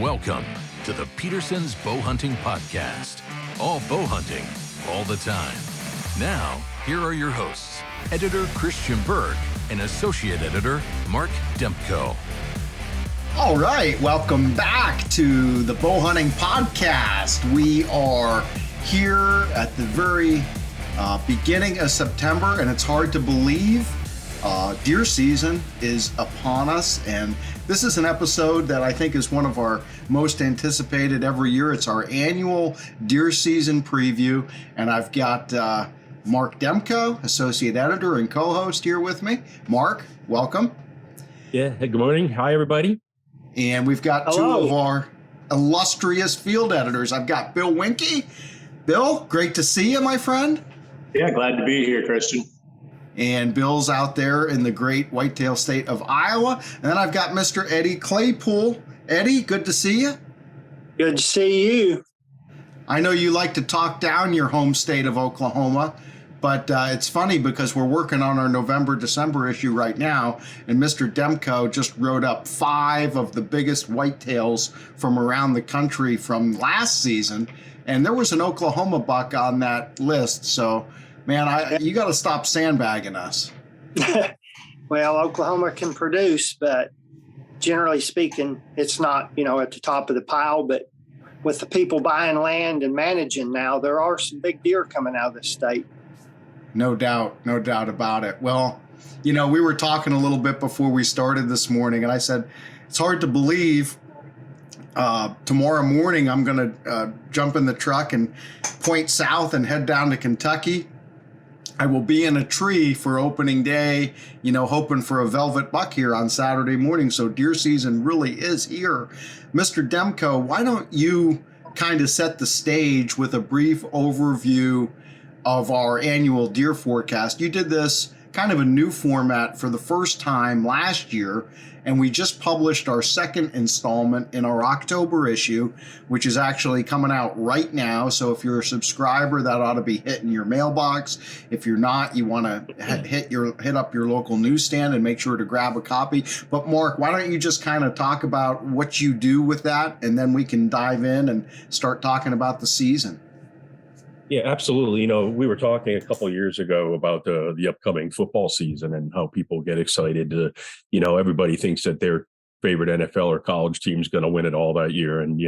Welcome to the Petersen's Bowhunting Podcast. All bow hunting, all the time. Now, here are your hosts, Editor Christian Berg and Associate Editor Mark Demko. All right, welcome back to the Bowhunting Podcast. We are here at the very beginning of September, and it's hard to believe deer season is upon us, and this is an episode that I think is one of our most anticipated every year. It's our annual deer season preview, and I've got Mark Demko, Associate Editor and co-host, here with me. Mark, welcome. Yeah, hey, good morning. Hi, everybody. And we've got Hello. two of our illustrious field editors. I've got Bill Winke. Bill, great to see you, my friend. Yeah, glad to be here, Christian. And Bill's out there in the great Whitetail state of Iowa. And then I've got Mr. Eddie Claypool. Eddie, good to see you. Good to see you. I know you like to talk down your home state of Oklahoma, but it's funny because we're working on our November-December issue right now, and Mr. Demko just wrote up 5 of the biggest whitetails from around the country from last season, and there was an Oklahoma buck on that list. So, man, you got to stop sandbagging us. Well, Oklahoma can produce, but generally speaking, it's not, at the top of the pile. But with the people buying land and managing now, there are some big deer coming out of this state. No doubt about it. Well, we were talking a little bit before we started this morning, and I said, it's hard to believe tomorrow morning I'm going to jump in the truck and point south and head down to Kentucky. I will be in a tree for opening day, hoping for a velvet buck here on Saturday morning. So deer season really is here. Mr. Demko, why don't you kind of set the stage with a brief overview of our annual deer forecast? You did this kind of a new format for the first time last year, and we just published our second installment in our October issue, which is actually coming out right now. So if you're a subscriber, that ought to be hitting your mailbox. If you're not, you want to hit up your local newsstand and make sure to grab a copy. But Mark, why don't you just kind of talk about what you do with that, and then we can dive in and start talking about the season. Yeah, absolutely. We were talking a couple of years ago about the upcoming football season and how people get excited to, everybody thinks that their favorite NFL or college team is going to win it all that year. And,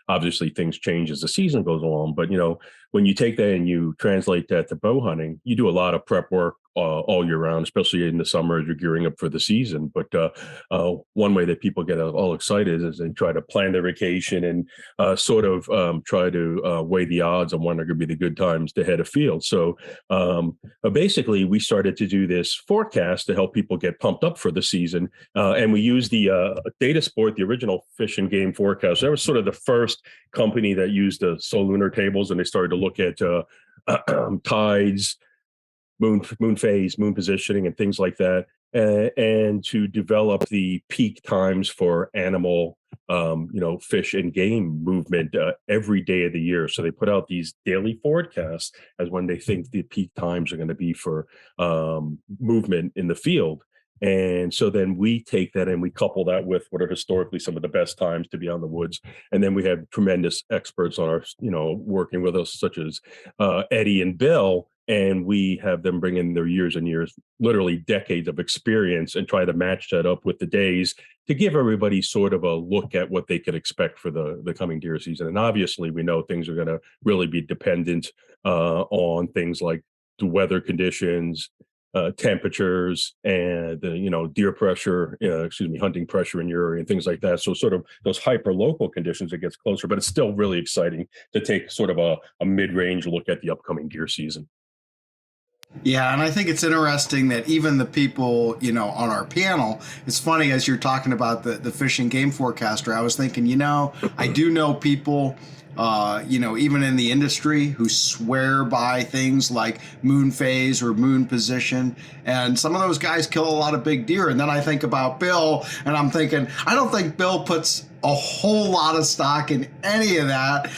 obviously things change as the season goes along. But, when you take that and you translate that to bow hunting, you do a lot of prep work all year round, especially in the summer as you're gearing up for the season. But one way that people get all excited is they try to plan their vacation and try to weigh the odds on when are going to be the good times to head afield. So basically, we started to do this forecast to help people get pumped up for the season. And we used the Data Sport, the original Fish and Game forecast. That was sort of the first company that used the solunar tables, and they started to look at tides, moon phase, moon positioning, and things like that, and to develop the peak times for animal, fish and game movement every day of the year. So they put out these daily forecasts as when they think the peak times are going to be for movement in the field. And so then we take that and we couple that with what are historically some of the best times to be on the woods. And then we have tremendous experts on our, working with us, such as Eddie and Bill. And we have them bring in their years and years, literally decades of experience, and try to match that up with the days to give everybody sort of a look at what they could expect for the coming deer season. And obviously, we know things are going to really be dependent on things like the weather conditions, temperatures, and deer pressure, hunting pressure in your area and things like that. So sort of those hyper local conditions, it gets closer, but it's still really exciting to take sort of a mid-range look at the upcoming deer season. Yeah, and I think it's interesting that even the people, on our panel, it's funny as you're talking about the fish and game forecaster, I was thinking, I do know people, even in the industry who swear by things like moon phase or moon position. And some of those guys kill a lot of big deer. And then I think about Bill, and I'm thinking, I don't think Bill puts a whole lot of stock in any of that.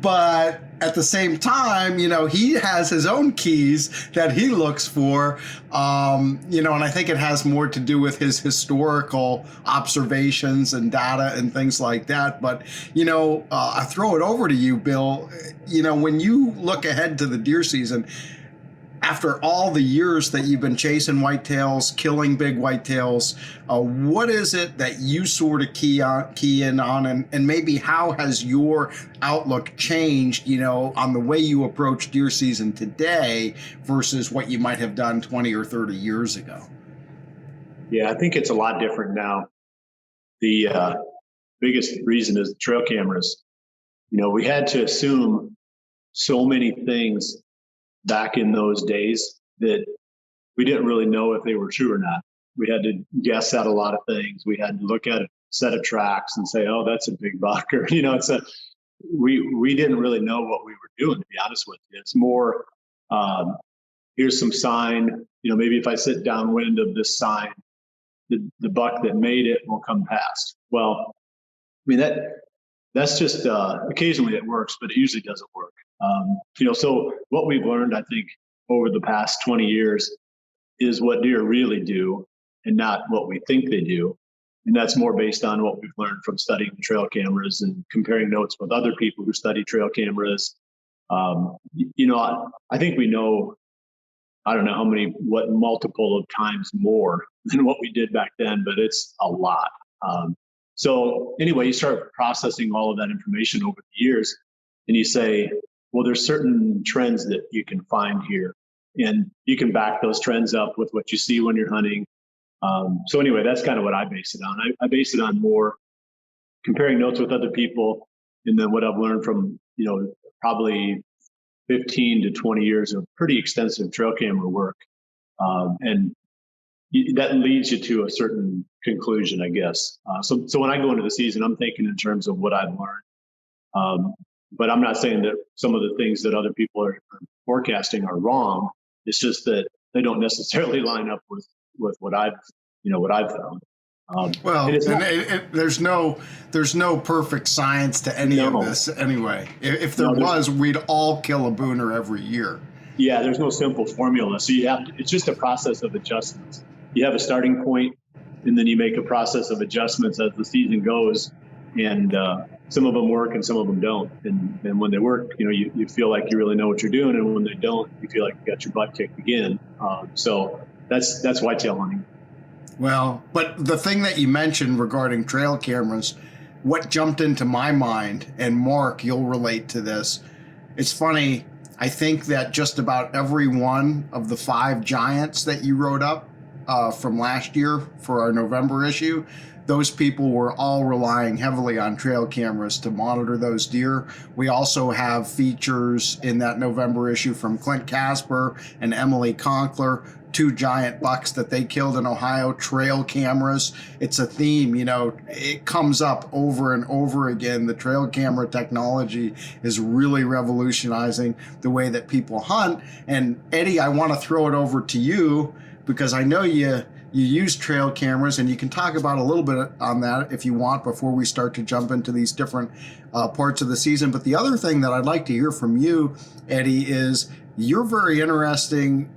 But at the same time, he has his own keys that he looks for, and I think it has more to do with his historical observations and data and things like that. But, I throw it over to you, Bill. When you look ahead to the deer season, after all the years that you've been chasing whitetails, killing big whitetails, what is it that you sort of key in on, and maybe how has your outlook changed, on the way you approach deer season today versus what you might have done 20 or 30 years ago? Yeah, I think it's a lot different now. The biggest reason is the trail cameras. We had to assume so many things back in those days that we didn't really know if they were true or not. We had to guess at a lot of things. We had to look at a set of tracks and say, oh, that's a big buck, or, we didn't really know what we were doing, to be honest with you. It's more, here's some sign, maybe if I sit downwind of this sign, the buck that made it will come past. Well, that's just, occasionally it works, but it usually doesn't work. So what we've learned, I think, over the past 20 years is what deer really do and not what we think they do. And that's more based on what we've learned from studying the trail cameras and comparing notes with other people who study trail cameras. I think we know, I don't know what multiple of times more than what we did back then, but it's a lot. So anyway, you start processing all of that information over the years and you say, well, there's certain trends that you can find here, and you can back those trends up with what you see when you're hunting. So anyway, that's kind of what I base it on. I base it on more comparing notes with other people, and then what I've learned from, probably 15 to 20 years of pretty extensive trail camera work. And that leads you to a certain conclusion, I guess. So when I go into the season, I'm thinking in terms of what I've learned. But I'm not saying that some of the things that other people are forecasting are wrong. It's just that they don't necessarily line up with what I've found. There's no perfect science to any of this anyway. If there was, we'd all kill a booner every year. Yeah, there's no simple formula. So it's just a process of adjustments. You have a starting point, and then you make a process of adjustments as the season goes. And some of them work and some of them don't. And when they work, you feel like you really know what you're doing. And when they don't, you feel like you got your butt kicked again. So that's whitetail hunting. Well, but the thing that you mentioned regarding trail cameras, what jumped into my mind, and Mark, you'll relate to this. It's funny. I think that just about every one of the 5 giants that you wrote up from last year for our November issue, those people were all relying heavily on trail cameras to monitor those deer. We also have features in that November issue from Clint Casper and Emily Conkler, 2 giant bucks that they killed in Ohio, trail cameras. It's a theme, it comes up over and over again. The trail camera technology is really revolutionizing the way that people hunt. And Eddie, I want to throw it over to you because I know you use trail cameras, and you can talk about a little bit on that if you want before we start to jump into these different parts of the season. But the other thing that I'd like to hear from you, Eddie, is you're very interesting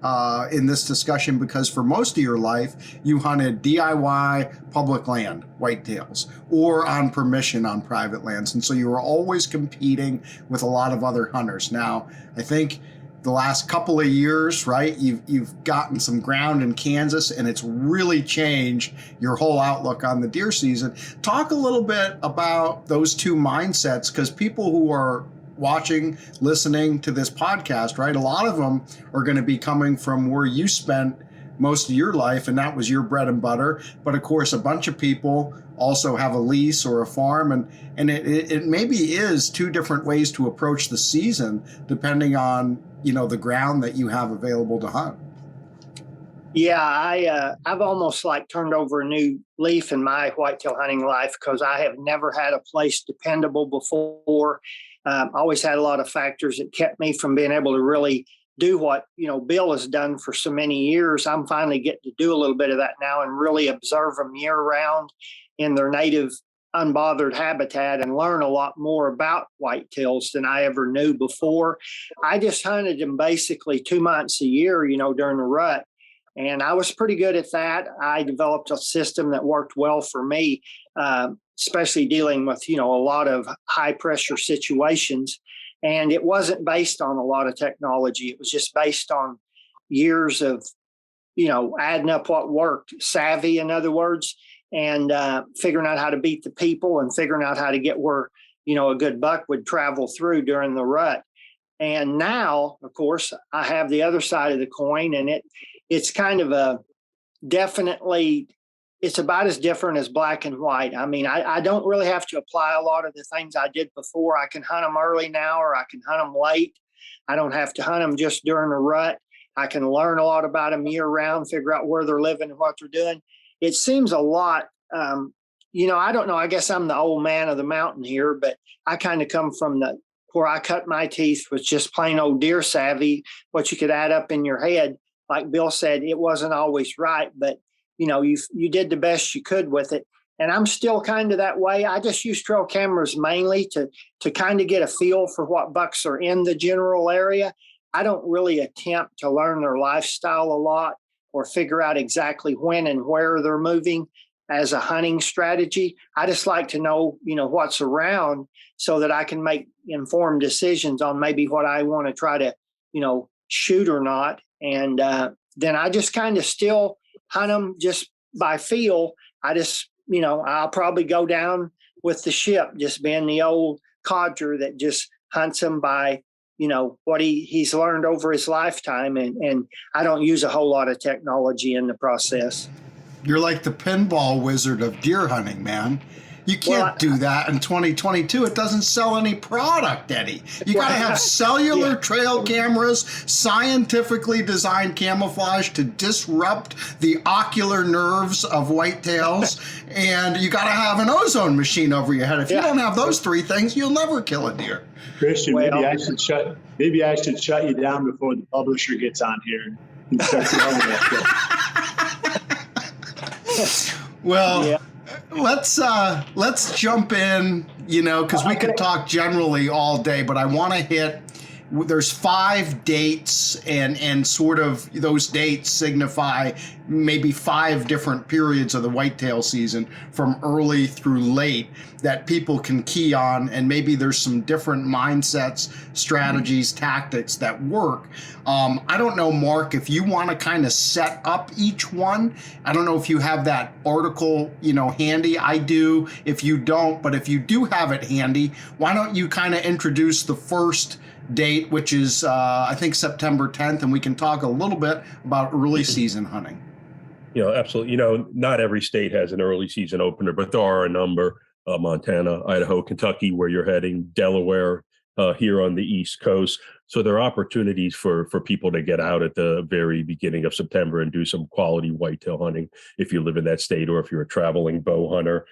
in this discussion because for most of your life, you hunted DIY public land, whitetails, or on permission on private lands. And so you were always competing with a lot of other hunters. Now, I think the last couple of years, right, you've gotten some ground in Kansas, and it's really changed your whole outlook on the deer season. Talk a little bit about those two mindsets, because people who are watching, listening to this podcast, right, a lot of them are going to be coming from where you spent most of your life, and that was your bread and butter. But of course, a bunch of people also have a lease or a farm, and it maybe is 2 different ways to approach the season depending on the ground that you have available to hunt. Yeah, I've almost like turned over a new leaf in my whitetail hunting life because I have never had a place dependable before. Always had a lot of factors that kept me from being able to really do what Bill has done for so many years. I'm finally getting to do a little bit of that now and really observe them year round in their native unbothered habitat and learn a lot more about whitetails than I ever knew before. I just hunted them basically 2 months a year, during the rut. And I was pretty good at that. I developed a system that worked well for me, especially dealing with, a lot of high pressure situations. And it wasn't based on a lot of technology. It was just based on years of, adding up what worked, savvy, in other words, and figuring out how to beat the people and figuring out how to get where, a good buck would travel through during the rut. And now, of course, I have the other side of the coin, and it's kind of it's about as different as black and white. I mean, I don't really have to apply a lot of the things I did before. I can hunt them early now, or I can hunt them late. I don't have to hunt them just during the rut. I can learn a lot about them year round, figure out where they're living and what they're doing. It seems a lot, I don't know. I guess I'm the old man of the mountain here, but I kind of come from where I cut my teeth was just plain old deer savvy, what you could add up in your head. Like Bill said, it wasn't always right, but you did the best you could with it. And I'm still kind of that way. I just use trail cameras mainly to kind of get a feel for what bucks are in the general area. I don't really attempt to learn their lifestyle a lot or figure out exactly when and where they're moving as a hunting strategy. I just like to know, what's around so that I can make informed decisions on maybe what I want to try to, shoot or not. And then I just kind of still hunt them just by feel. I just, I'll probably go down with the ship, just being the old codger that just hunts them by, what he's learned over his lifetime. And I don't use a whole lot of technology in the process. You're like the pinball wizard of deer hunting, man. You can't do that in 2022. It doesn't sell any product, Eddie. You got to have cellular trail cameras, scientifically designed camouflage to disrupt the ocular nerves of whitetails, and you got to have an ozone machine over your head. If you don't have those three things, you'll never kill a deer. Christian, maybe I should shut you down before the publisher gets on here and starts yelling at you. Well, let's jump in, because we could talk generally all day, but I want to hit. There's 5 dates, and sort of those dates signify maybe 5 different periods of the whitetail season, from early through late, that people can key on, and maybe there's some different mindsets, strategies, tactics that work. I don't know, Mark, if you want to kind of set up each one. I don't know if you have that article, handy. I do. If you don't, but if you do have it handy, why don't you kind of introduce the first date, which is I think September 10th, and we can talk a little bit about early season hunting. Absolutely. Not every state has an early season opener, but there are a number. Montana, Idaho, Kentucky, where you're heading, Delaware, here on the East Coast. So there are opportunities for people to get out at the very beginning of September and do some quality whitetail hunting if you live in that state, or if you're a traveling bow hunter.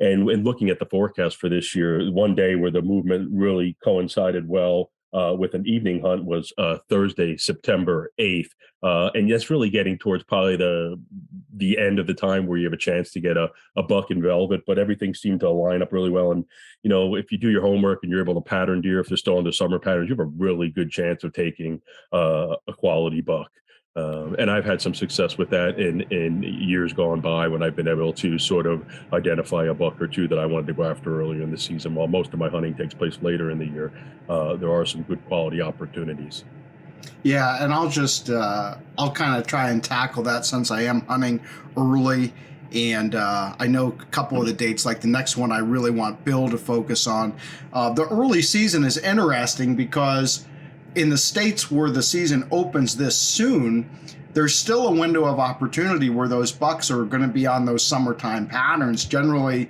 And looking at the forecast for this year, one day where the movement really coincided well with an evening hunt was Thursday, September 8th. And that's really getting towards probably the end of the time where you have a chance to get a buck in velvet, but everything seemed to line up really well. And, if you do your homework and you're able to pattern deer, if they're still into summer patterns, you have a really good chance of taking a quality buck. And I've had some success with that in years gone by, when I've been able to sort of identify a buck or two that I wanted to go after earlier in the season. While most of my hunting takes place later in the year, there are some good quality opportunities. Yeah, and I'll just I'll kind of try and tackle that, since I am hunting early, and I know a couple of the dates, like the next one I really want Bill to focus on. The early season is interesting because in the states where the season opens this soon, there's still a window of opportunity where those bucks are going to be on those summertime patterns. Generally,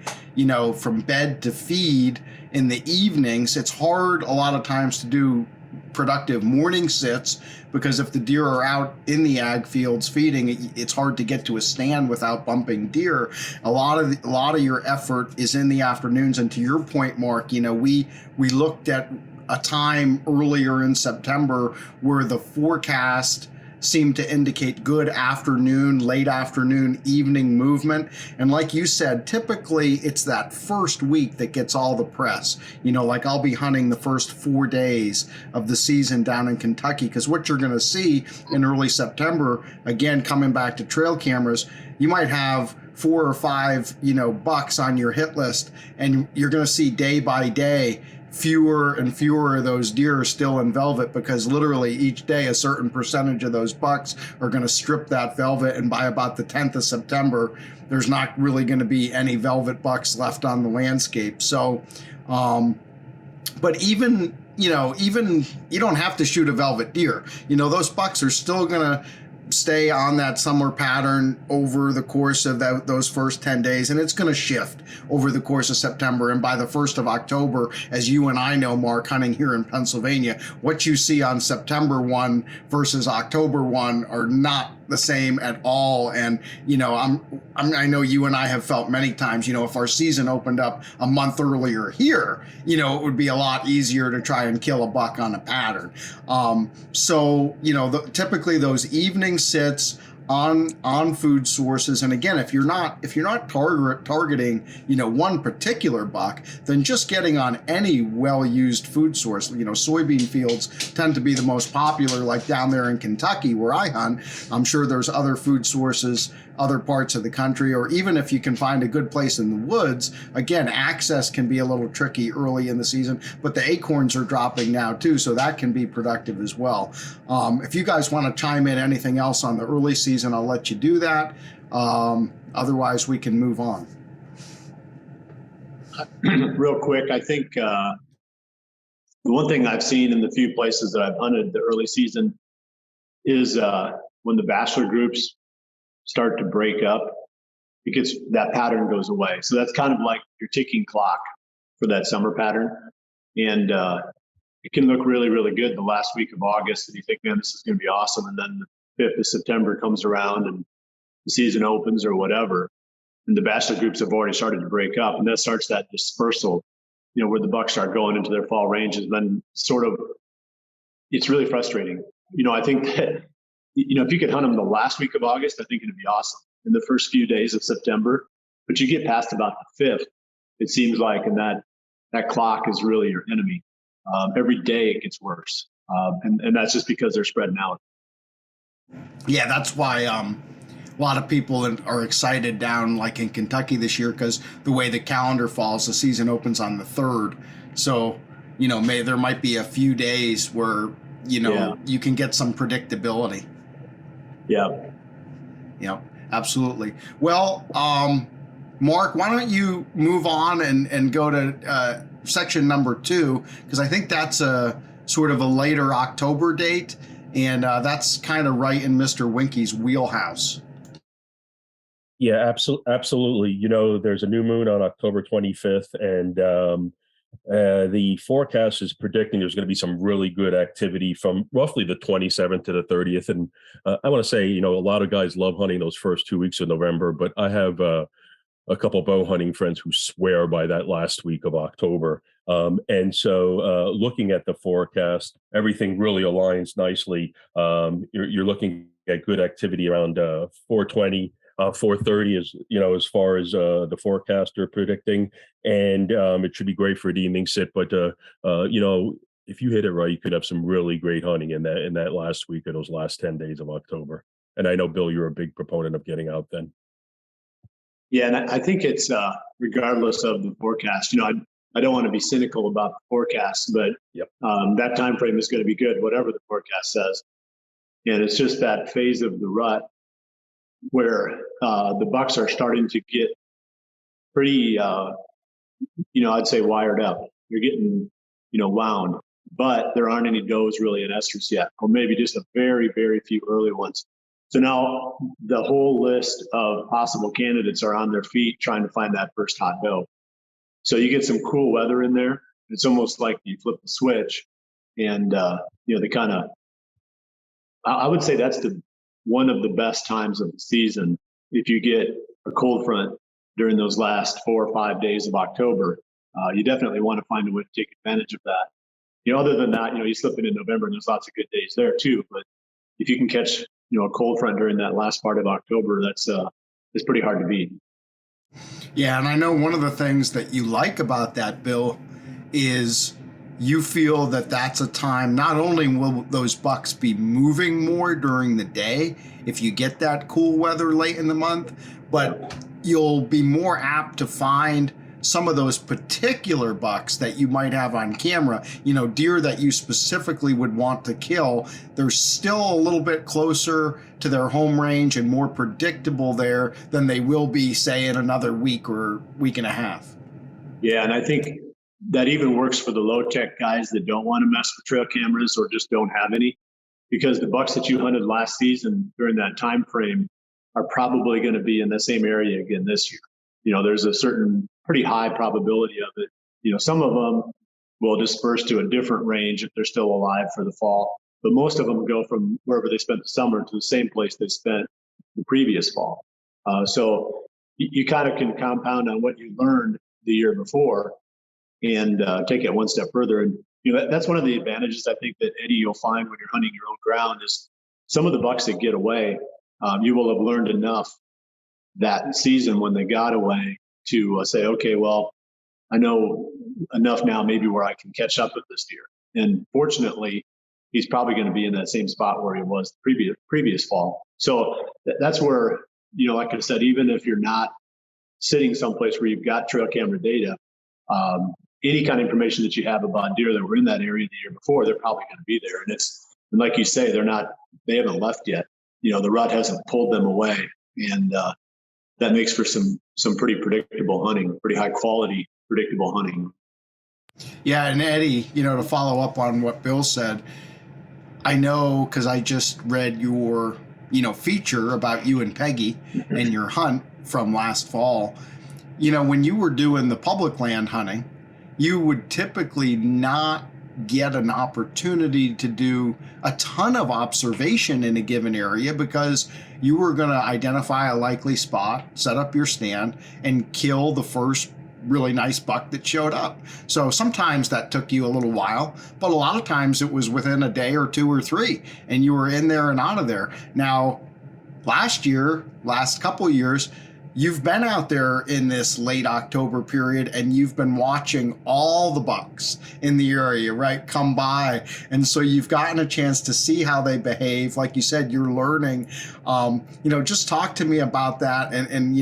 from bed to feed in the evenings. It's hard a lot of times to do productive morning sits, because if the deer are out in the ag fields feeding, it's hard to get to a stand without bumping deer. A lot of your effort is in the afternoons. And to your point, Mark, we looked at a time earlier in September where the forecast seem to indicate good afternoon, late afternoon, evening movement. And like you said, typically it's that first week that gets all the press. Like I'll be hunting the first 4 days of the season down in Kentucky, because what you're going to see in early September, again, coming back to trail cameras, you might have 4 or 5, bucks on your hit list, and you're going to see day by day fewer and fewer of those deer are still in velvet, because literally each day a certain percentage of those bucks are going to strip that velvet, and by about the 10th of September there's not really going to be any velvet bucks left on the landscape. So but even you don't have to shoot a velvet deer. Those bucks are still going to stay on that summer pattern over the course of those first 10 days, and it's going to shift over the course of September. And by the 1st of October, as you and I know, Mark, hunting here in Pennsylvania, what you see on September 1 versus October 1 are not the same at all. And I know you and I have felt many times, if our season opened up a month earlier here, it would be a lot easier to try and kill a buck on a pattern. Typically those evening sits on food sources. And again, if you're not targeting one particular buck, then just getting on any well-used food source. Soybean fields tend to be the most popular, like down there in Kentucky where I hunt. I'm sure there's other food sources other parts of the country, or even if you can find a good place in the woods. Again, access can be a little tricky early in the season, but the acorns are dropping now too, so that can be productive as well. If you guys want to chime in anything else on the early season, I'll let you do that. Otherwise, we can move on. Real quick, I think the one thing I've seen in the few places that I've hunted the early season is when the bachelor groups start to break up, that pattern goes away. So that's kind of like your ticking clock for that summer pattern. And it can look really, really good the last week of August, and you think, man, this is going to be awesome. And then the 5th of September comes around and the season opens or whatever, and the bachelor groups have already started to break up, and that starts that dispersal, where the bucks start going into their fall ranges. Then it's really frustrating. I think that, if you could hunt them the last week of August, I think it'd be awesome in the first few days of September. But you get past about the 5th, it seems like, and that clock is really your enemy. Every day it gets worse. And that's just because they're spreading out. Yeah, that's why a lot of people are excited down like in Kentucky this year, because the way the calendar falls, the season opens on the 3rd. So, there might be a few days where, you can get some predictability. Yeah. Yeah, absolutely. Well, Mark, why don't you move on and go to section number 2, because I think that's a sort of a later October date, and that's kind of right in Mr. Winke's wheelhouse. Yeah, absolutely. There's a new moon on October 25th, and the forecast is predicting there's going to be some really good activity from roughly the 27th to the 30th. And I want to say, a lot of guys love hunting those first 2 weeks of November, but I have a couple bow hunting friends who swear by that last week of October. And so looking at the forecast, everything really aligns nicely. You're looking at good activity around 420. 4:30 is, as far as the forecast are predicting, and it should be great for an evening sit. But if you hit it right, you could have some really great hunting in that last week of those last 10 days of October. And I know, Bill, you're a big proponent of getting out then. Yeah, and I think it's regardless of the forecast. I don't want to be cynical about the forecast, but yep. That time frame is going to be good, whatever the forecast says. And it's just that phase of the rut where the bucks are starting to get pretty, I'd say wired up. You're getting, wound, but there aren't any does really in estrus yet, or maybe just a very, very few early ones. So now the whole list of possible candidates are on their feet trying to find that first hot doe. So you get some cool weather in there. It's almost like you flip the switch, and they kind of. I would say that's one of the best times of the season. If you get a cold front during those last 4 or 5 days of October, you definitely want to find a way to take advantage of that. Other than that, you slip into November and there's lots of good days there too. But if you can catch, a cold front during that last part of October, it's pretty hard to beat. Yeah, and I know one of the things that you like about that, Bill, is you feel that that's a time, not only will those bucks be moving more during the day if you get that cool weather late in the month, but you'll be more apt to find some of those particular bucks that you might have on camera, deer that you specifically would want to kill. They're still a little bit closer to their home range and more predictable there than they will be, say, in another week or week and a half. Yeah, and I think that even works for the low-tech guys that don't want to mess with trail cameras or just don't have any, because the bucks that you hunted last season during that time frame are probably going to be in the same area again this year. There's a certain pretty high probability of it. Some of them will disperse to a different range if they're still alive for the fall, but most of them go from wherever they spent the summer to the same place they spent the previous fall. So you kind of can compound on what you learned the year before and take it one step further. And that's one of the advantages I think that, Eddie, you'll find when you're hunting your own ground is some of the bucks that get away, you will have learned enough that season when they got away to say, okay, well, I know enough now maybe where I can catch up with this deer. And fortunately, he's probably going to be in that same spot where he was the previous fall. So that's where, like I said, even if you're not sitting someplace where you've got trail camera data, any kind of information that you have about deer that were in that area the year before, they're probably going to be there. And like you say, they haven't left yet. The rut hasn't pulled them away. And that makes for some pretty predictable hunting, pretty high quality, predictable hunting. Yeah. And Eddie, to follow up on what Bill said, I know because I just read your, feature about you and Peggy and your hunt from last fall. When you were doing the public land hunting, you would typically not get an opportunity to do a ton of observation in a given area because you were going to identify a likely spot, set up your stand, and kill the first really nice buck that showed up. So sometimes that took you a little while, but a lot of times it was within a day or two or three, and you were in there and out of there. Now, last couple years, you've been out there in this late October period and you've been watching all the bucks in the area, right, come by. And so you've gotten a chance to see how they behave. Like you said, you're learning. Just talk to me about that. And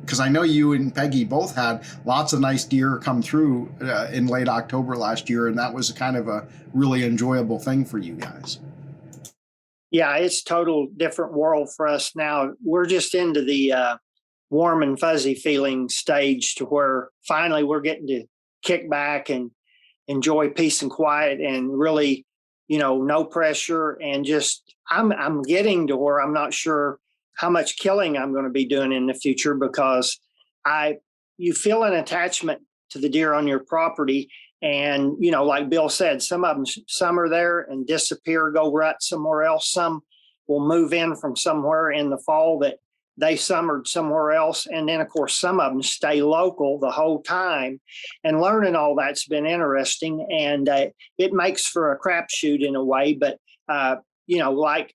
because I know you and Peggy both had lots of nice deer come through in late October last year. And that was kind of a really enjoyable thing for you guys. Yeah, it's total different world for us now. We're just into the warm and fuzzy feeling stage to where finally we're getting to kick back and enjoy peace and quiet and really, no pressure. And just, I'm getting to where I'm not sure how much killing I'm going to be doing in the future because you feel an attachment to the deer on your property. And, like Bill said, some are there and disappear, go rut somewhere else. Some will move in from somewhere in the fall that they summered somewhere else. And then, of course, some of them stay local the whole time. And learning all that's been interesting. And it makes for a crapshoot in a way. But, like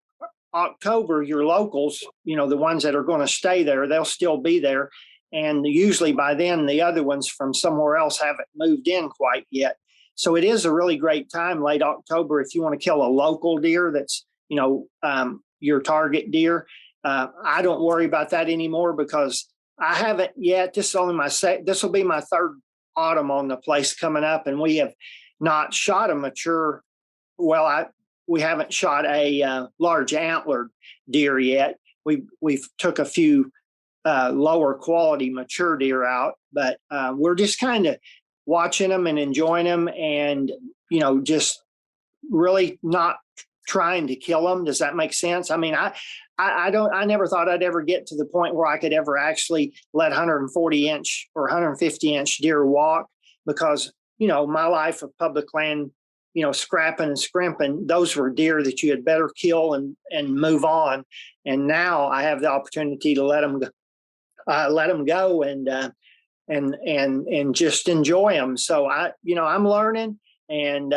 October, your locals, the ones that are going to stay there, they'll still be there. And usually by then, the other ones from somewhere else haven't moved in quite yet. So it is a really great time, late October, if you want to kill a local deer that's, your target deer. I don't worry about that anymore because I haven't yet. This will be my third autumn on the place coming up, and we have not shot a mature. Well, we haven't shot a large antlered deer yet. We've took a few lower quality mature deer out, but we're just kind of watching them and enjoying them, and just really not trying to kill them. Does that make sense? I mean, I never thought I'd ever get to the point where I could ever actually let 140 inch or 150 inch deer walk because, my life of public land, scrapping and scrimping, those were deer that you had better kill and move on. And now I have the opportunity to let them go and just enjoy them. So I'm learning and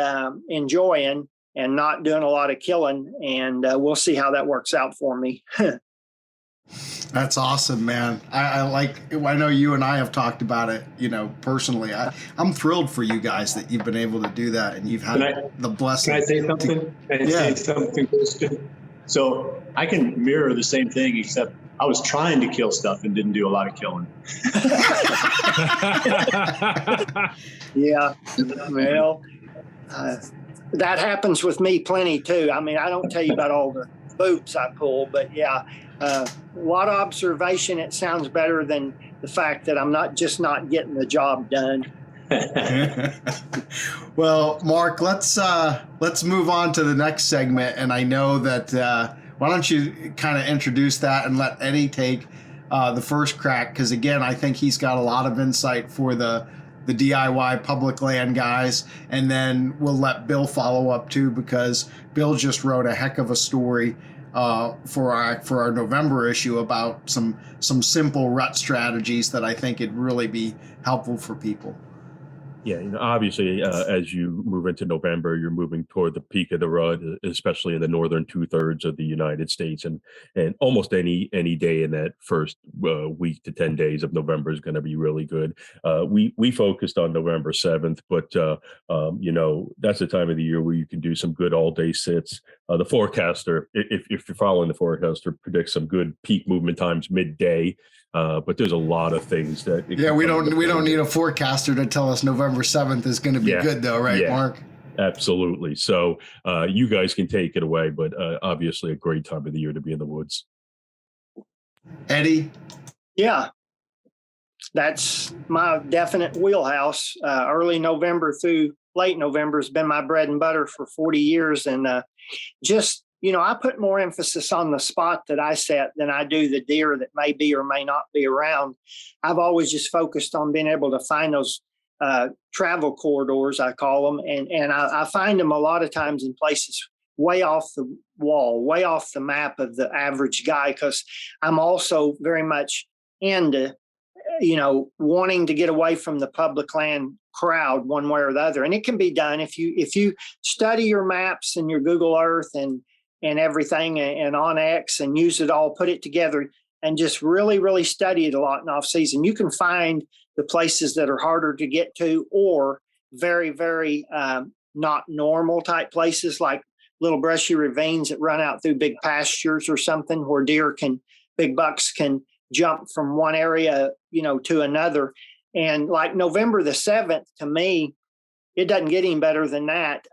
enjoying. and not doing a lot of killing. And we'll see how that works out for me. That's awesome, man. I know you and I have talked about it, personally. I'm thrilled for you guys that you've been able to do that, and you've had the blessing. Can I say something? Say something, Christian? So I can mirror the same thing, except I was trying to kill stuff and didn't do a lot of killing. Yeah. Well, that happens with me plenty too. I mean, I don't tell you about all the boots I pull, but yeah, a lot of observation. It sounds better than the fact that I'm not getting the job done. Well, Mark, let's move on to the next segment. And I know that, why don't you kind of introduce that and let Eddie take the first crack? Because again, I think he's got a lot of insight for the DIY public land guys, and then we'll let Bill follow up too, because Bill just wrote a heck of a story for our November issue about some simple rut strategies that I think it'd really be helpful for people. Yeah, obviously, as you move into November, you're moving toward the peak of the rut, especially in the northern 2/3 of the United States, and almost any day in that first week to 10 days of November is going to be really good. We focused on November 7th, but that's the time of the year where you can do some good all day sits. The forecaster, if you're following the forecaster, predicts some good peak movement times midday. But there's a lot of things that. Yeah, we don't need a forecaster to tell us November 7th is going to be good, though, right, Mark? Absolutely. So you guys can take it away, but obviously a great time of the year to be in the woods. Eddie? Yeah, that's my definite wheelhouse. Early November through late November has been my bread and butter for 40 years. And I put more emphasis on the spot that I set than I do the deer that may be or may not be around. I've always just focused on being able to find those travel corridors, I call them. And I find them a lot of times in places way off the wall, way off the map of the average guy, because I'm also very much into, wanting to get away from the public land crowd one way or the other. And it can be done if you study your maps and your Google Earth and everything and on X and use it all, put it together and just really, really study it a lot in off season. You can find the places that are harder to get to, or very, very not normal type places, like little brushy ravines that run out through big pastures or something, where big bucks can jump from one area, to another. And like November the 7th, to me, it doesn't get any better than that.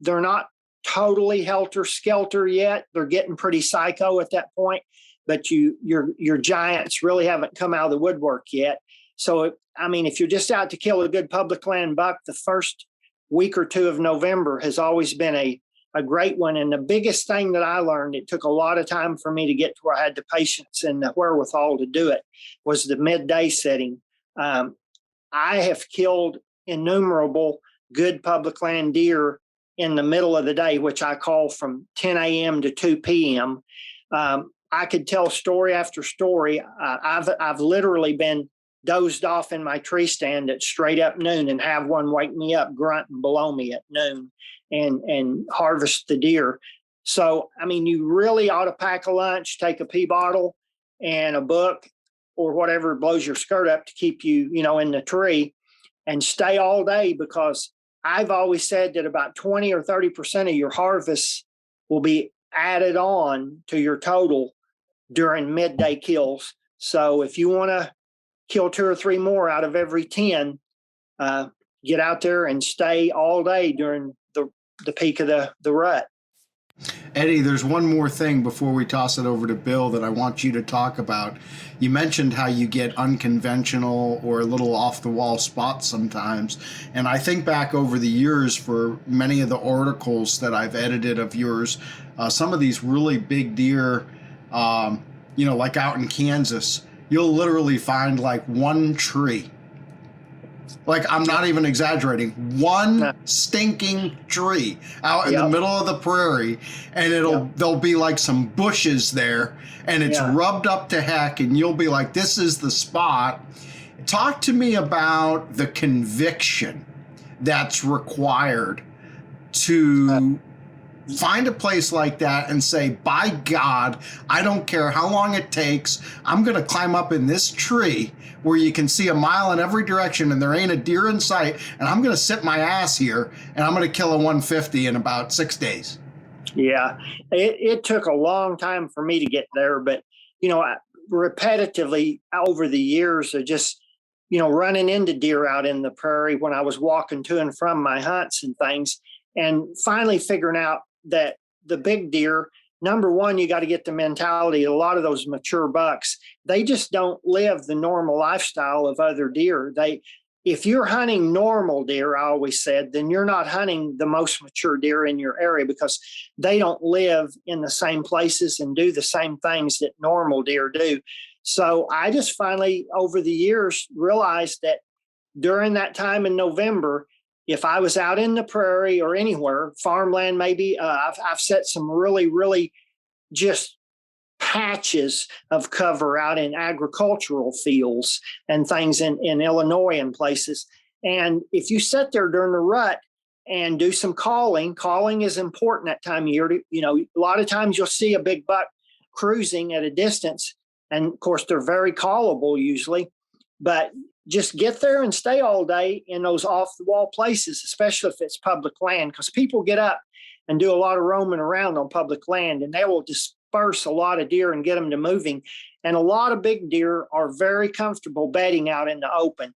They're not totally helter-skelter yet. They're getting pretty psycho at that point, but your giants really haven't come out of the woodwork yet. So, if you're just out to kill a good public land buck, the first week or two of November has always been a great one. And the biggest thing that I learned, it took a lot of time for me to get to where I had the patience and the wherewithal to do it, was the midday setting. I have killed innumerable good public land deer in the middle of the day, which I call from 10 a.m. to 2 p.m. I could tell story after story. I've literally been dozed off in my tree stand at straight up noon and have one wake me up grunting below me at noon and harvest the deer. So, you really ought to pack a lunch, take a pee bottle and a book or whatever blows your skirt up to keep you, in the tree, and stay all day, because I've always said that about 20 or 30% of your harvest will be added on to your total during midday kills. So if you want to kill 2 or 3 more out of every 10, get out there and stay all day during the peak of the rut. Eddie, there's one more thing before we toss it over to Bill that I want you to talk about. You mentioned how you get unconventional or a little off the wall spots sometimes. And I think back over the years for many of the articles that I've edited of yours, some of these really big deer, like out in Kansas, you'll literally find like one tree. Like, I'm not even exaggerating. One stinking tree out in the middle of the prairie, and there'll be like some bushes there, and it's rubbed up to heck, and you'll be like, this is the spot. Talk to me about the conviction that's required to find a place like that and say, by God, I don't care how long it takes. I'm going to climb up in this tree where you can see a mile in every direction and there ain't a deer in sight. And I'm going to sit my ass here and I'm going to kill a 150 in about 6 days. Yeah, it took a long time for me to get there, but, repetitively over the years of just, running into deer out in the prairie when I was walking to and from my hunts and things, and finally figuring out that the big deer, number one, you got to get the mentality. A lot of those mature bucks, they just don't live the normal lifestyle of other deer. If you're hunting normal deer, I always said, then you're not hunting the most mature deer in your area because they don't live in the same places and do the same things that normal deer do. So I just finally, over the years, realized that during that time in November, if I was out in the prairie or anywhere, farmland maybe, I've set some really, really just patches of cover out in agricultural fields and things in Illinois and places. And if you sit there during the rut and do some calling is important that time of year. A lot of times you'll see a big buck cruising at a distance. And of course, they're very callable usually, but just get there and stay all day in those off the wall places, especially if it's public land, because people get up and do a lot of roaming around on public land and they will disperse a lot of deer and get them to moving. And a lot of big deer are very comfortable bedding out in the open.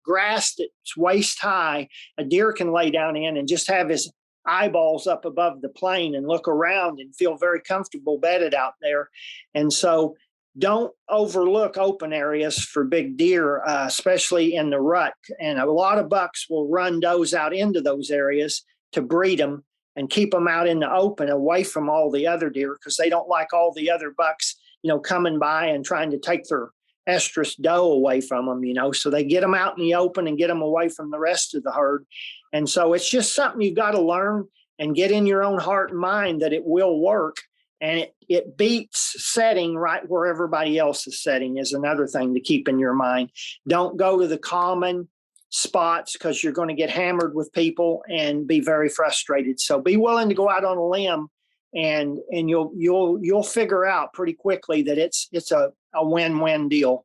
Grass that's waist high, a deer can lay down in and just have his eyeballs up above the plane and look around and feel very comfortable bedded out there. And so don't overlook open areas for big deer, especially in the rut. And a lot of bucks will run does out into those areas to breed them and keep them out in the open away from all the other deer because they don't like all the other bucks, coming by and trying to take their estrus doe away from them, so they get them out in the open and get them away from the rest of the herd. And so it's just something you've got to learn and get in your own heart and mind that it will work. And it beats setting right where everybody else is setting is another thing to keep in your mind. Don't go to the common spots because you're going to get hammered with people and be very frustrated. So be willing to go out on a limb and you'll figure out pretty quickly that it's a win-win deal.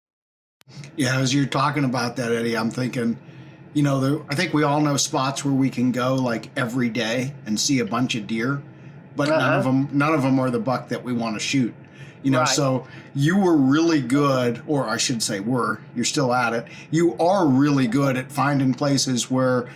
Yeah, as you're talking about that, Eddie, I'm thinking, I think we all know spots where we can go like every day and see a bunch of deer, but none of them are the buck that we want to shoot. Right. So you were really good, or I should say you're still at it. You are really good at finding places where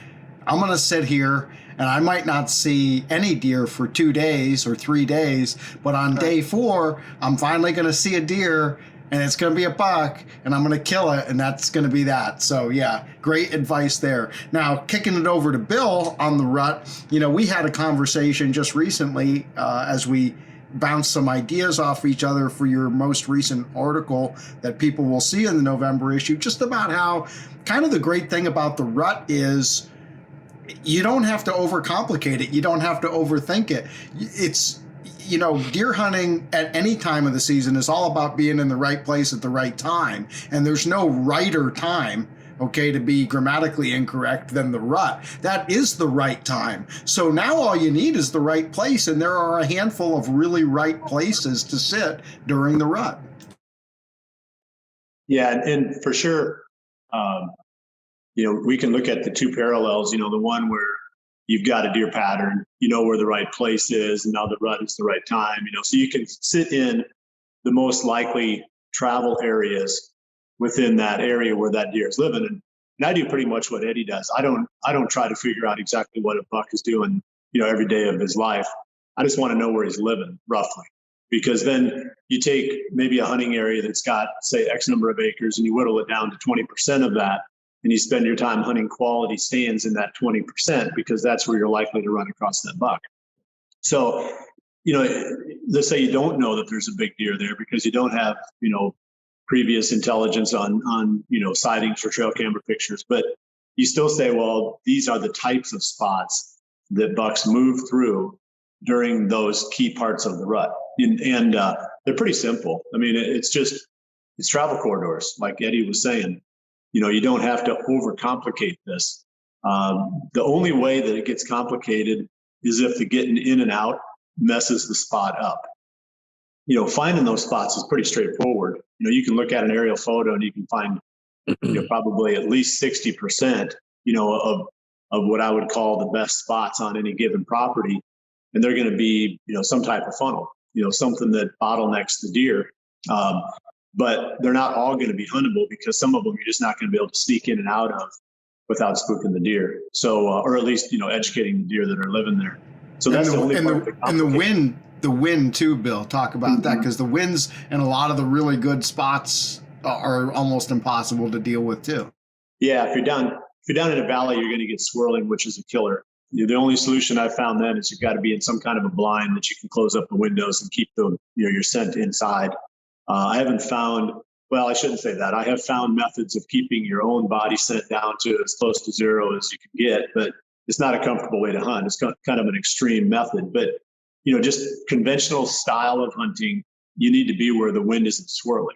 I'm going to sit here and I might not see any deer for 2 days or 3 days, but on day 4, I'm finally going to see a deer and it's going to be a buck and I'm going to kill it. And that's going to be that. So yeah, great advice there. Now kicking it over to Bill on the rut, we had a conversation just recently as we bounce some ideas off each other for your most recent article that people will see in the November issue, just about how kind of the great thing about the rut is you don't have to overcomplicate it. You don't have to overthink it. It's, deer hunting at any time of the season is all about being in the right place at the right time. And there's no righter time, to be grammatically incorrect than the rut. That is the right time. So now all you need is the right place. And there are a handful of really right places to sit during the rut. Yeah. And for sure, we can look at the two parallels, the one where you've got a deer pattern, where the right place is, and now the rut is the right time, so you can sit in the most likely travel areas within that area where that deer is living. And I do pretty much what Eddie does. I don't try to figure out exactly what a buck is doing, every day of his life. I just want to know where he's living roughly, because then you take maybe a hunting area that's got, say, X number of acres and you whittle it down to 20% of that. And you spend your time hunting quality stands in that 20% because that's where you're likely to run across that buck. So, let's say you don't know that there's a big deer there because you don't have, previous intelligence on sightings or trail camera pictures, but you still say, well, these are the types of spots that bucks move through during those key parts of the rut. And they're pretty simple. I mean, it's travel corridors, like Eddie was saying. You don't have to overcomplicate this. The only way that it gets complicated is if the getting in and out messes the spot up. Finding those spots is pretty straightforward. You can look at an aerial photo and you can find probably at least 60%, of what I would call the best spots on any given property. And they're going to be, some type of funnel, something that bottlenecks the deer. But they're not all going to be huntable, because some of them you're just not going to be able to sneak in and out of without spooking the deer. So, or at least, educating the deer that are living there. So that's the only part. And the wind too, Bill, talk about that, because the winds in a lot of the really good spots are almost impossible to deal with too. Yeah. If you're down in a valley, you're going to get swirling, which is a killer. The only solution I found then is you've got to be in some kind of a blind that you can close up the windows and keep your scent inside. I haven't found, well, I shouldn't say that. I have found methods of keeping your own body scent down to as close to zero as you can get, but it's not a comfortable way to hunt. It's kind of an extreme method, but just conventional style of hunting, you need to be where the wind isn't swirling.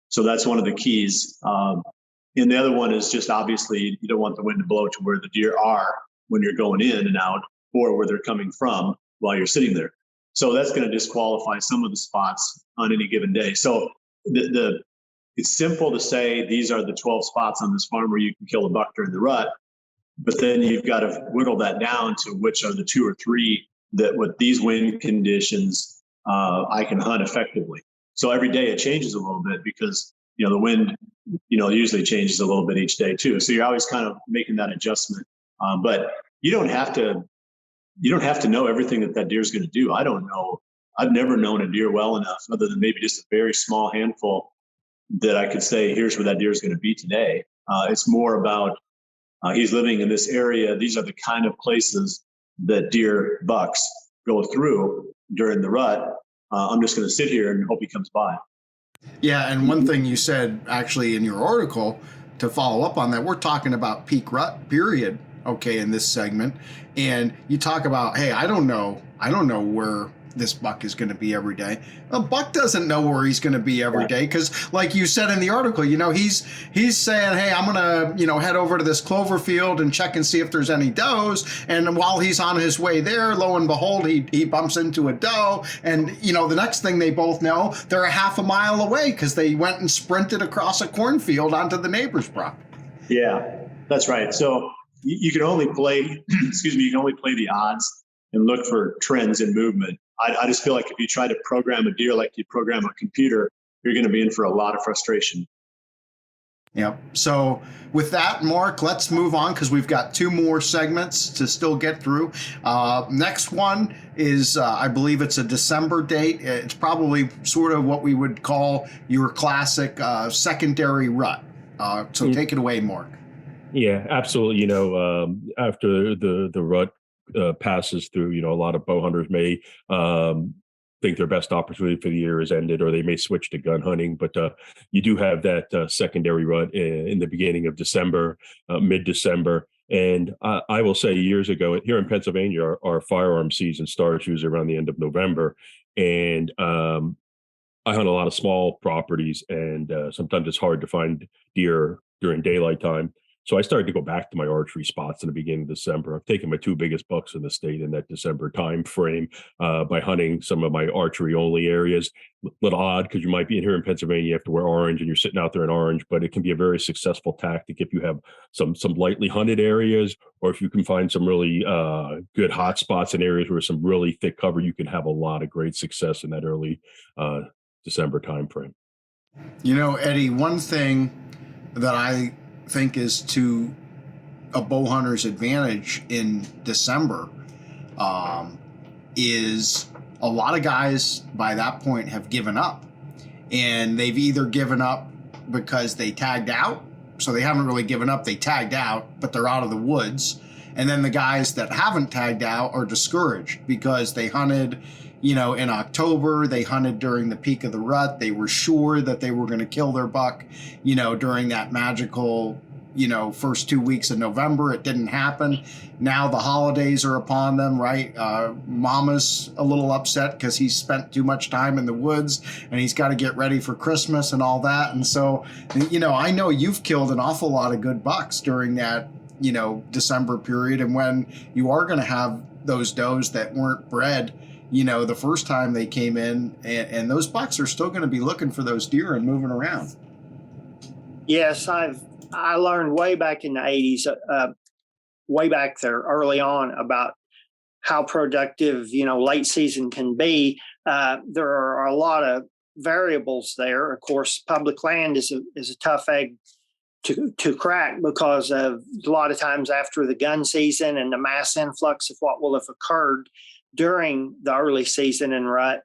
So that's one of the keys. And the other one is just, obviously, you don't want the wind to blow to where the deer are when you're going in and out, or where they're coming from while you're sitting there. So that's going to disqualify some of the spots on any given day. So it's simple to say these are the 12 spots on this farm where you can kill a buck during the rut, but then you've got to whittle that down to which are the 2 or 3 that with these wind conditions I can hunt effectively. So every day it changes a little bit, because the wind usually changes a little bit each day too. So you're always kind of making that adjustment. But you don't have to know everything that deer is going to do. I don't know. I've never known a deer well enough, other than maybe just a very small handful, that I could say, here's where that deer is going to be today. It's more about he's living in this area. These are the kind of places that deer bucks go through during the rut. I'm just going to sit here and hope he comes by. Yeah, and one thing you said actually in your article, to follow up on that, we're talking about peak rut period, okay, in this segment. And you talk about, hey, I don't know where this buck is going to be every day. A buck doesn't know where he's going to be every day, because like you said in the article, he's saying, hey, I'm going to, head over to this clover field and check and see if there's any does. And while he's on his way there, lo and behold, he bumps into a doe. And, the next thing they both know, they're a half a mile away because they went and sprinted across a cornfield onto the neighbor's property. Yeah, that's right. So you can only play, you can only play the odds and look for trends in movement. I just feel like if you try to program a deer like you program a computer, you're going to be in for a lot of frustration. Yep. So with that, Mark, let's move on, because we've got 2 more segments to still get through. Next one is, I believe it's a December date. It's probably sort of what we would call your classic secondary rut. So take it away, Mark. Yeah, absolutely. After the rut passes through, a lot of bow hunters may think their best opportunity for the year is ended, or they may switch to gun hunting. But you do have that secondary rut in the beginning of December, mid-December. And I will say, years ago here in Pennsylvania, our firearm season starts usually around the end of November. And I hunt a lot of small properties, and sometimes it's hard to find deer during daylight time. So I started to go back to my archery spots in the beginning of December. I've taken my 2 biggest bucks in the state in that December time frame by hunting some of my archery only areas. A little odd, because you might be in here in Pennsylvania, you have to wear orange and you're sitting out there in orange, but it can be a very successful tactic if you have some lightly hunted areas, or if you can find some really good hot spots in areas where some really thick cover, you can have a lot of great success in that early December time frame. Eddie, one thing that I think is to a bow hunter's advantage in December is a lot of guys by that point have given up, and they've either given up because they tagged out. So they haven't really given up, they tagged out, but they're out of the woods. And then the guys that haven't tagged out are discouraged because they hunted in October, they hunted during the peak of the rut. They were sure that they were going to kill their buck, during that magical, first 2 weeks of November. It didn't happen. Now the holidays are upon them, right? Mama's a little upset because he's spent too much time in the woods and he's got to get ready for Christmas and all that. And so, I know you've killed an awful lot of good bucks during that December period. And when you are going to have those does that weren't bred, the first time they came in, and those bucks are still going to be looking for those deer and moving around. Yes, I learned way back in the 80s, way back there early on, about how productive, late season can be. There are a lot of variables there. Of course, public land is a tough egg to crack, because of a lot of times after the gun season and the mass influx of what will have occurred during the early season and rut,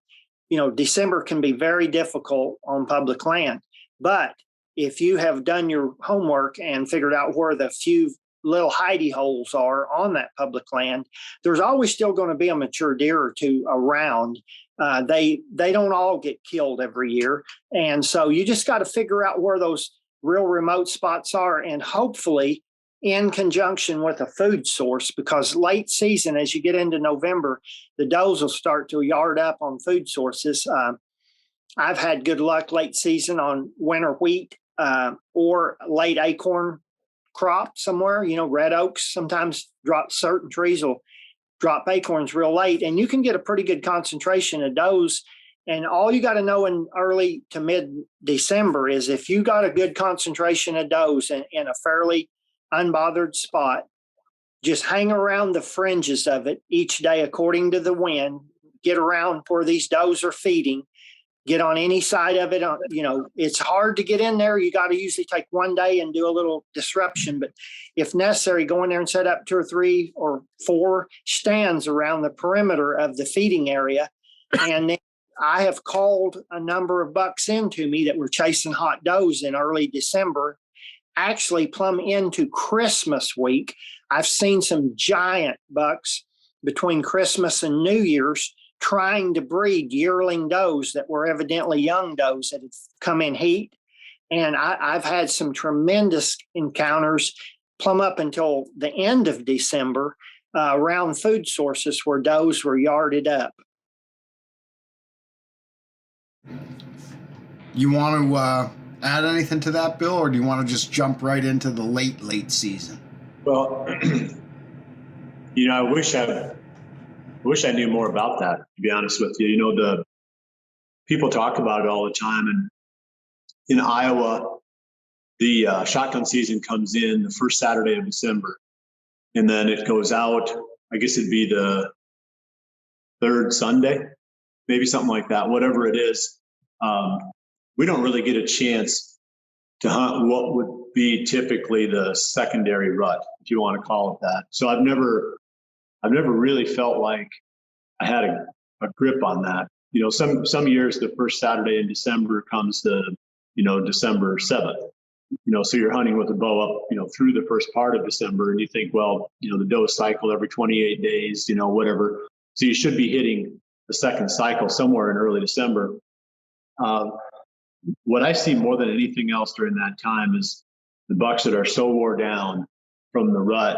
December can be very difficult on public land. But if you have done your homework and figured out where the few little hidey holes are on that public land, there's always still going to be a mature deer or two around. They don't all get killed every year. And so you just got to figure out where those real remote spots are, and hopefully in conjunction with a food source, because late season, as you get into November, the does will start to yard up on food sources. I've had good luck late season on winter wheat or late acorn crop somewhere. Red oaks sometimes certain trees will drop acorns real late, and you can get a pretty good concentration of does. And all you got to know in early to mid-December is, if you got a good concentration of does in a fairly unbothered spot, just hang around the fringes of it each day according to the wind. Get around where these does are feeding. Get on any side of it. It's hard to get in there. You got to usually take one day and do a little disruption. But if necessary, go in there and set up 2 or 3 or 4 stands around the perimeter of the feeding area. And then I have called a number of bucks into me that were chasing hot does in early December. Actually, plumb into Christmas week, I've seen some giant bucks between Christmas and New Year's trying to breed yearling does that were evidently young does that had come in heat. And I've had some tremendous encounters plumb up until the end of December around food sources where does were yarded up. You want to add anything to that, Bill, or do you want to just jump right into the late season? Well, I wish I knew more about that, to be honest with you. The people talk about it all the time, and in Iowa, the shotgun season comes in the first Saturday of December, and then it goes out. I guess it'd be the third Sunday, maybe something like that. Whatever it is, we don't really get a chance to hunt what would be typically the secondary rut, if you want to call it that. So I've never really felt like I had a grip on that. Some years the first Saturday in December comes to, December 7th. So you're hunting with a bow up, through the first part of December, and you think, well, the doe cycle every 28 days, whatever. So you should be hitting the second cycle somewhere in early December. What I see more than anything else during that time is the bucks that are so wore down from the rut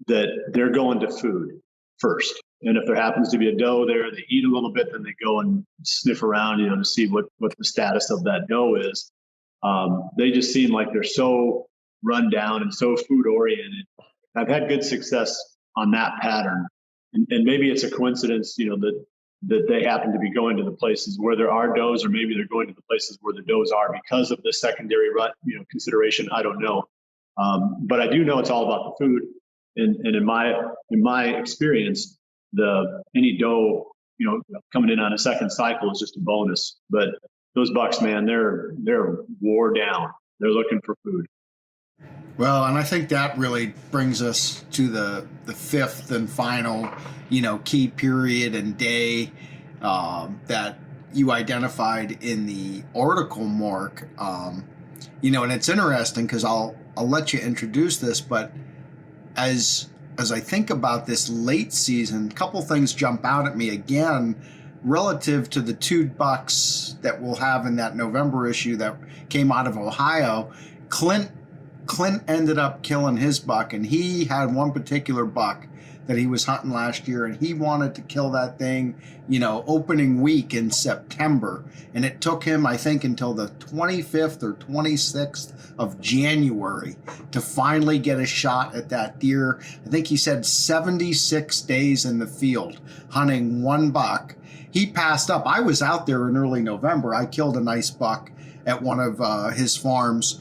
that they're going to food first. And if there happens to be a doe there, they eat a little bit, then they go and sniff around, to see what the status of that doe is. They just seem like they're so run down and so food oriented. I've had good success on that pattern. And maybe it's a coincidence, that they happen to be going to the places where there are does, or maybe they're going to the places where the does are because of the secondary rut, consideration. I don't know. But I do know it's all about the food. And in my experience, any doe, coming in on a second cycle is just a bonus. But those bucks, man, they're wore down. They're looking for food. Well, and I think that really brings us to the fifth and final, key period and day that you identified in the article, Mark. And it's interesting because I'll let you introduce this, but as I think about this late season, a couple things jump out at me again relative to the 2 bucks that we'll have in that November issue that came out of Ohio. Clint ended up killing his buck, and he had one particular buck that he was hunting last year, and he wanted to kill that thing, opening week in September. And it took him, I think, until the 25th or 26th of January to finally get a shot at that deer. I think he said 76 days in the field hunting one buck. He passed up. I was out there in early November. I killed a nice buck at one of his farms.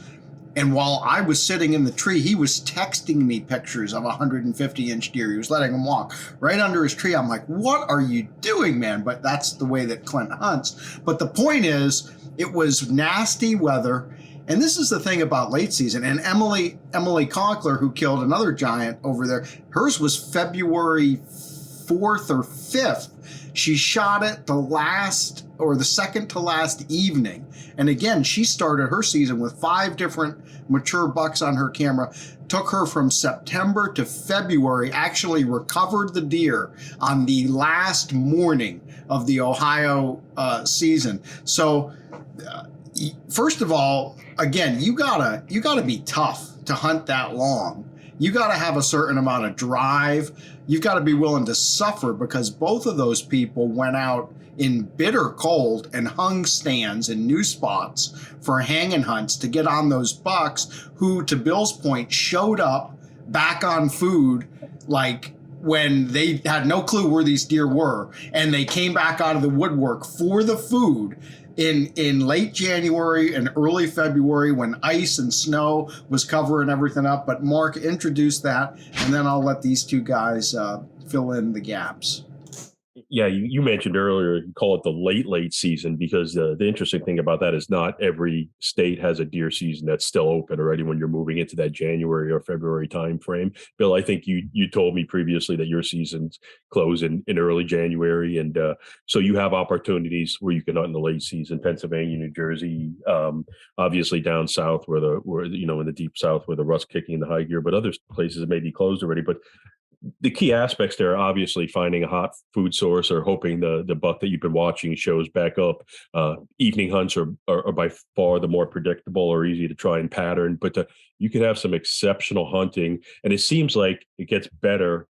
And while I was sitting in the tree, he was texting me pictures of a 150-inch deer. He was letting him walk right under his tree. I'm like, what are you doing, man? But that's the way that Clint hunts. But the point is, it was nasty weather. And this is the thing about late season. And Emily Conkler, who killed another giant over there, hers was February 4th or 5th. She shot it the second to last evening. And again, she started her season with 5 different mature bucks on her camera. Took her from September to February, actually recovered the deer on the last morning of the Ohio season. So first of all, again, you gotta be tough to hunt that long. You gotta have a certain amount of drive. You've got to be willing to suffer, because both of those people went out in bitter cold and hung stands in new spots for hanging hunts to get on those bucks who, to Bill's point, showed up back on food like when they had no clue where these deer were, and they came back out of the woodwork for the food in late January and early February when ice and snow was covering everything up. But Mark, introduced that, and then I'll let these two guys fill in the gaps. Yeah, you mentioned earlier, you call it the late season, because the interesting thing about that is not every state has a deer season that's still open already when you're moving into that January or February time frame. Bill, I think you told me previously that your seasons close in early January, and so you have opportunities where you can hunt in the late season. Pennsylvania, New Jersey, obviously down south where in the deep south where the rut's kicking in the high gear, but other places may be closed already. But the key aspects there are obviously finding a hot food source, or hoping the buck that you've been watching shows back up. Evening hunts are by far the more predictable or easy to try and pattern, but you can have some exceptional hunting, and it seems like it gets better